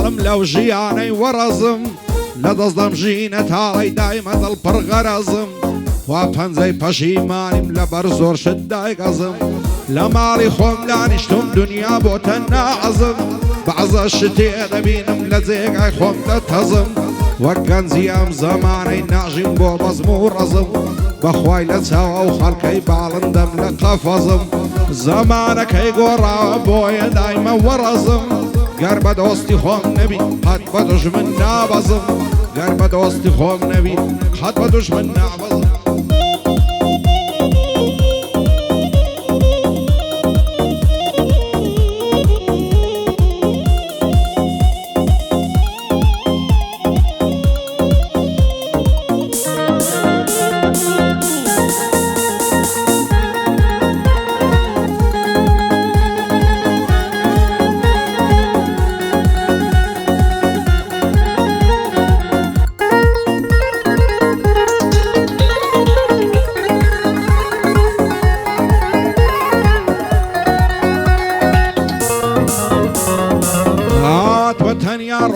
ماڵم لەو ژیانەی وەڕەزم لە دەستدەم ژینە تاڵی دایمە دڵپڕ غەرەزم وا پەنجەی پەشیمانیم لەبەر زۆر شت دایگەزم لە ماڵی خۆم دانیشتم دنیا بۆتە ناعەزم بەعزە شتێ دەبینم لە جێگای خۆم دەتەزم وەک گەنجی ئەم زەمانەی ناژیم بۆ بەزم و ڕەزم بەخوای لە چاوە و خەڵکەی باڵندەم لە قەفەزم زەمانەکەی گۆڕاوە بۆیە دایمە وەڕەزم گەر بە دۆستی خۆم نەبی قەت بە دوژمن نابەزم گەر بە دۆستی خۆم نەبی قەت بە دوژمن نابەزم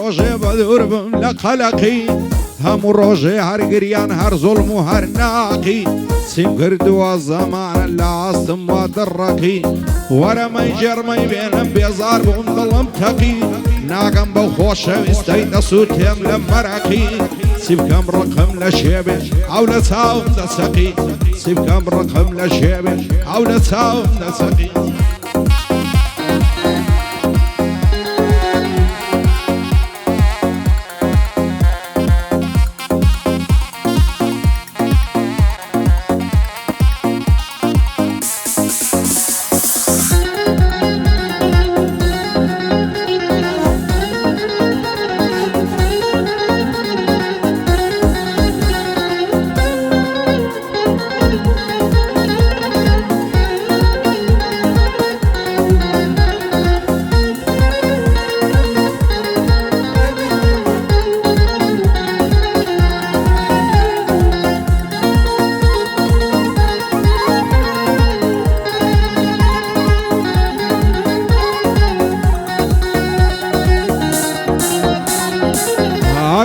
ڕۆژێ بەدوور بم لە قەلەقی هەموو ڕۆژێ هەرگریان هەر زوڵم و هەر ناقی سیم کردووە زەمانە لە ئاستم وا دڕەقی وەرەمەی جەرمەی بێنم بێزار بووم دڵم تەقی ناگەم بەو خۆشەویستەی دەسووتێم لە مەرەقی سی بکەم ڕقم لە شێبێ ئەو لە چاوم دەچەقی سی بکەم ڕقم لە شێبێ ئەو لە چاوم دەچەقی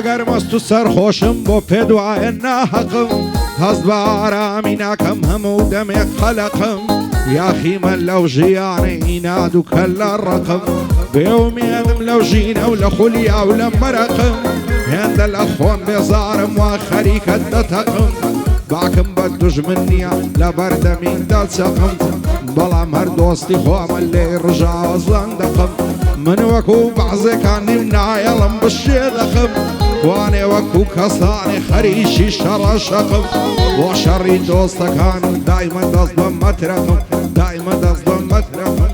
ئەگەر مەست و سەرخۆشم بۆ پێ دوایە ناحەقم هەست بە ئارامی ناکەم هەموو دەمێک خەلەقم یاخیمە لەو ژیانەی ئیناد و کە لە ڕقم بێومێدم لەو ژینە و لە خولیا و لە مەرەقم هێندە لە خۆم بێزارم وا خەریکەت دەتەقم باکم بە دوژمن نییە لە بەردەمین دەچەقم بەڵام هەر دۆستی خۆمە لێ ڕژاوە زەندەقم من وەکو بەعزێکان نیم نایەڵم بشێ دەقم وانێ وەکو کەسانی خەریشی شەڕە شەقم بۆ شەڕی دۆستەکانم دایمە دەست بە مەترەقم دایمە دەست بە مەترەقم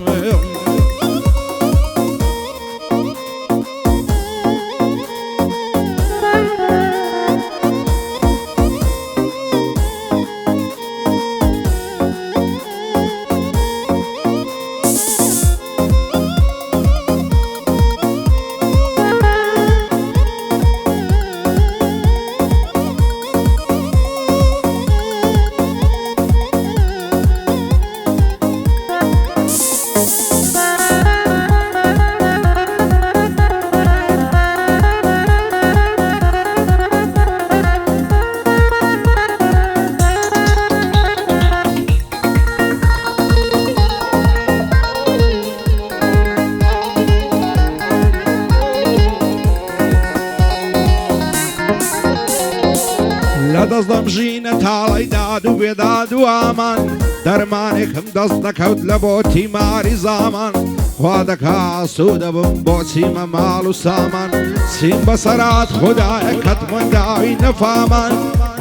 دەستدەم ژینە تاڵی داد و بێداد و ئامان دەرمانێکم دەست نەکەوت لە بۆ تیماری زامان خوا دەکا ئاسوو دەبم بۆ چیمە ماڵ و سامان سیم بەسەرات خودایە کەتمەنداوی نەفامان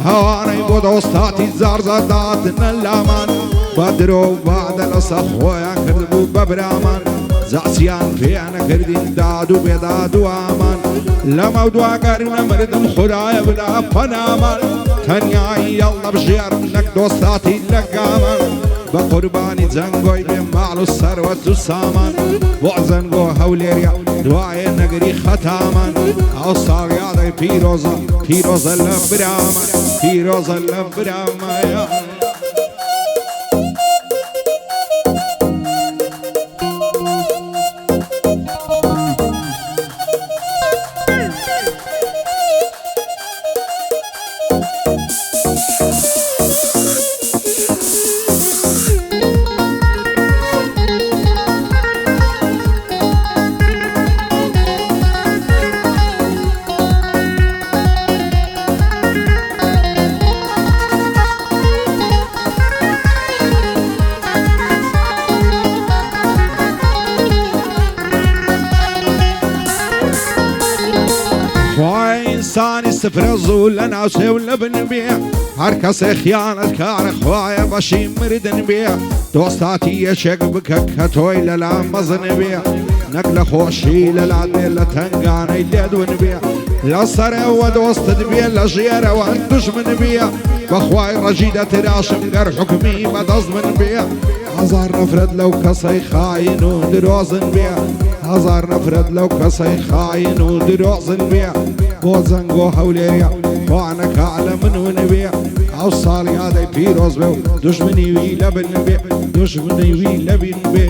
هەوانەی بۆ دۆستاتی زارزاداتنە لامان بە درۆ و بادە لەسە خۆیان کردبوو بە برامان زاسیان پێیانە کردین داد و بێداد و ئامان لەمە دواگەر نەمردم خودایە بدا پەنامان تەنیایی هەڵدە بژێرم نەک دۆستاتی لەگامان بە قوربانی جەنگۆی بێ ماڵ و سەروەت و سامان بۆ جەنگۆ هەولێریە دوایە نەگری خەتامان ئەو ساڵ یادەی پیرۆزە لە برامان پیرۆزە لە برامایە ئینسانی سفرە زوو لە ناوچێ لە بن بێ هەر کەسێ خیانەت کارە خوایە بەشی مردن بێ دۆستاتی یەکێک بکە کە تۆی لەلا مەزن بێ نەک لە خۆشی لەلا دێ لە تەنگانەی لێدون بێ لە سەرەوە دۆستت بێ لە ژێرەوە دوژمن بێ بەخوای ڕەجی دەتراشم گەر حکمی بەدەست من بێ هەزار نەفرەت لەو کەسەی خاین و درۆزن بێ هەزار نەفرەت لەو کەسەی خاین و درۆزن بێ بۆ جەنگ و هەولێریە خوانەکە لە من و نەبێ ئەو ساڵ یادەی پیرۆز بێ و دوژمنی وی لە بن بێ دوژمنی وی لە بین بێ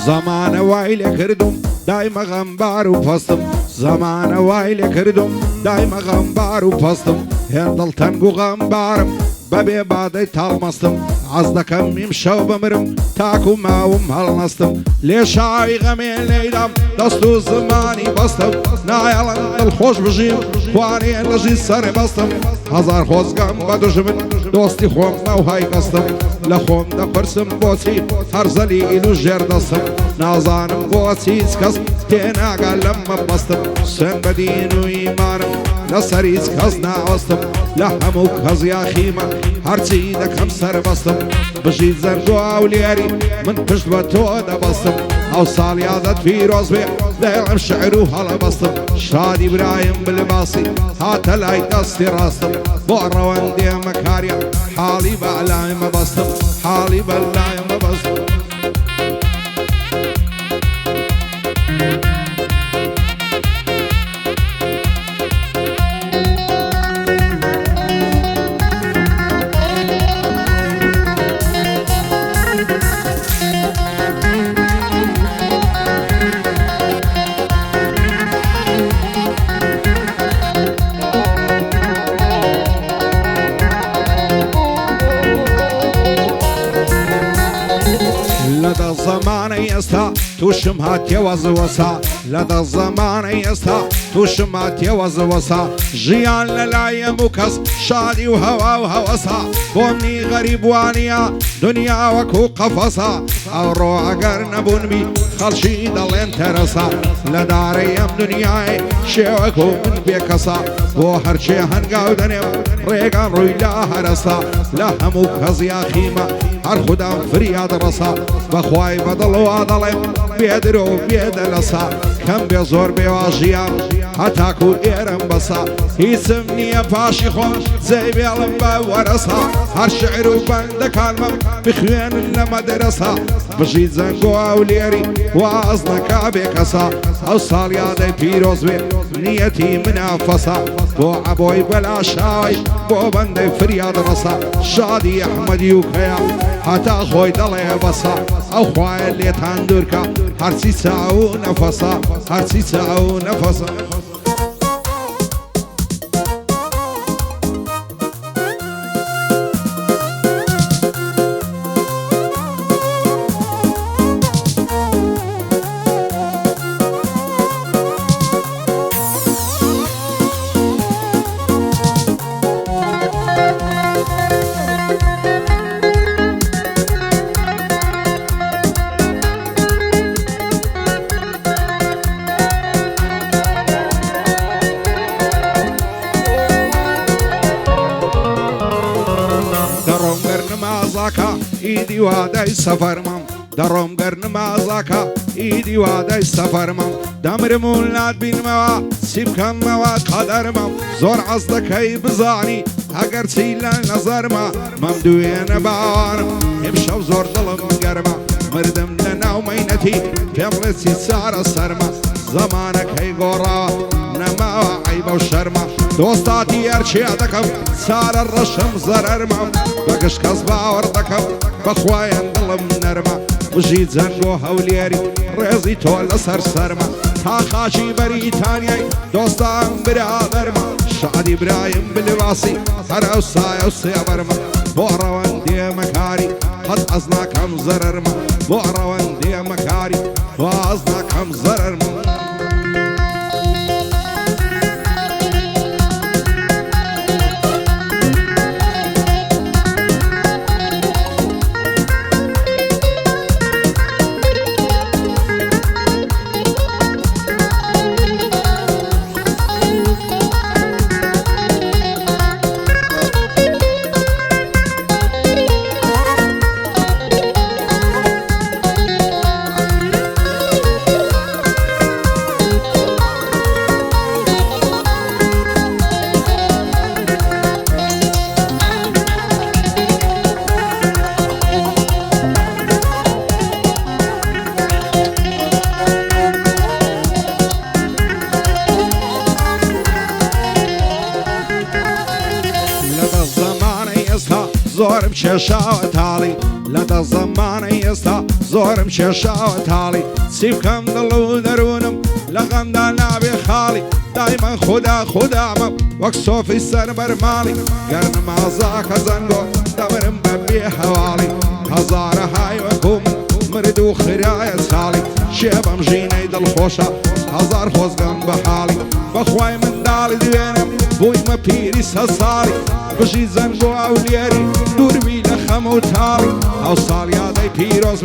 زمانە وای لێ کردم دایمە غەمبار و پەستم زمانە وای لێ کردم دایمە غەمبار و پەستم هێندڵ تەنگ و غەمبارم بەبێ بادەی تاڵمەستم عەز دەکەم ئیمشەو بمرم تاکو ماوم هەڵنەستم لێ شاوی غەمێ لەیدام دەست و زمانی بەستم نایەڵەن دڵخۆش بژیم توانێن لەژی سەرێ بەستم هەزار خۆزگەم بە دوژمن دۆستی خۆم نەوهای بەستم لە خۆم دەپرسم بۆچی هەر زەلیل و ژێر دەستم نازانم بۆچی هیچ کەس تێناگا لەم مەبەستم سوێن بە دین و ئیمانم لەسەر هیچ کەس ناوەستم لە هەموو کەس یاخیمە هەرچی دەکەم سەربەستم بژی زەرگ و ئەولێری من پشت بە تۆ دەبەستم ئەو ساڵ یادت پیرۆز بێ دەڵێم شعر و هەڵەبەستم شادی برایم بلباسی هاتە لای دەستی ڕاستم بۆ ڕەوەندێ مەکاریە حاڵی بە لای مەبەستم حاڵی بە لای مەبەستم لەدە زەمانەی ئێستا تووشم هاتیەوە زوەسا لەدە زەمانەی ئێستا تووشم هاتیەوە زوەسا ژیان لەلای هەموو کەس شادی و هەوا و هەوەسا بۆمنی غەریبوانیە دنیا وەکوو قەفەسا ئەوڕۆ ئەگەر نەبوونبی خەڵکی دەڵێن تەرەسا لە دارەی ئەم دنیای شێوەکو من بێکەسا بۆ هەرچێ هەنگاو دەنێم ڕێگان ڕووی لا هەرەسا لە هەموو کەس یاخیمە هەر خوددام فریاد ڕەسا بەخوای بەدڵەوە دەڵێم بێدرۆ بێدە لەسا کەم بێ زۆر بێواژیان هەتاکو ئێرم بەسا هیچم نییە پاشی خۆم جێی بێڵم بە وەرەسا هەر شعر و بەندەکانمەم بخوێنن لە مەدرەسا بژی جەنگ و ئەولێری واز نەکا بێ کەسا ئەو ساڵ یادەی پیرۆز بێ نیەتی منافەسا بۆ عەبۆی بەلا شاوی بۆ بەندەی فریاد ڕەسا شادی ئەحمەدی و کەیا هەتا خۆی دەڵێ بەسا ئەو خوایە لێتان دوورکە هەرچی چاو و نەفەسا هەرچی چاو و نەفەسا ئیدی وادای سەفەرمەم دەڕۆم گەر نمازاکە ئیدی وادای سەفەرمەم دەمرم و ناتبینمەوە چی بکەمەوە قەدەرمەم زۆر عەز دەکەی بزانی ئەگەر چی لە نەزەرمە مەم دوێنە باوانم ئیمشەو زۆر دڵم گەرمە مردم لە ناو مەینەتی پێم ڕێ چی چارە سەرمە زەمانەکەی گۆڕاوە نەماوە بەو شەرمە دۆستاتی ئەرچێ دەکەم سارە ڕەشم زەرەرمە بەگشت کەس باوەڕ دەکەم بەخوایان دڵم نەرمە وژی جەنگ و هەولێری ڕێزی تۆ لەسەر سەرمە تا خاچی بەریتانیای دۆستان برادەرمە شادی برایم بلواسی هەر ئەو سایە و سێبەرمە بۆ ڕەوەندێ مەکاری قەت ئەز ناکەم زەرەرمە بۆ ڕەوەندێ مەکاری واز ناکەم زەرەرمە زۆرم کێشاوە تاڵی لەدە زەمانەی ئێستا زۆرم کێشاوە تاڵی چی بکەم دڵ و دەروونم لە غەمدا نابێ خاڵی دایمەن خودامە وەک سۆفی سەر بەرماڵی گەر نمازاکە زەنگۆ دەبرم بە بێ هەواڵی هەزارە های وەکو من مرد و خرایە ساڵی شێ بەم ژینەی دڵخۆشە هەزار خۆزگەم بە حاڵی بەخوای منداڵی دوێنم بوویمە پیری سە ساڵی بژی زەنگ و ئەولێری دووربی لە خەم و تاڵی ئەو ساڵ یادەی پیرۆز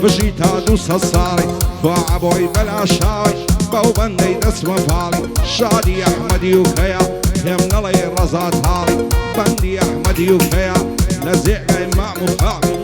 بژی تا 200 ساڵی توا بۆی بەلا شاوی بەو بەندەی دەچمە پاڵی شادی ئەحمەدی و کەیە پێم نەڵێ ڕەزا تاڵی بەندی ئەحمەدی و کەیە لە زێگای مام و خاڵی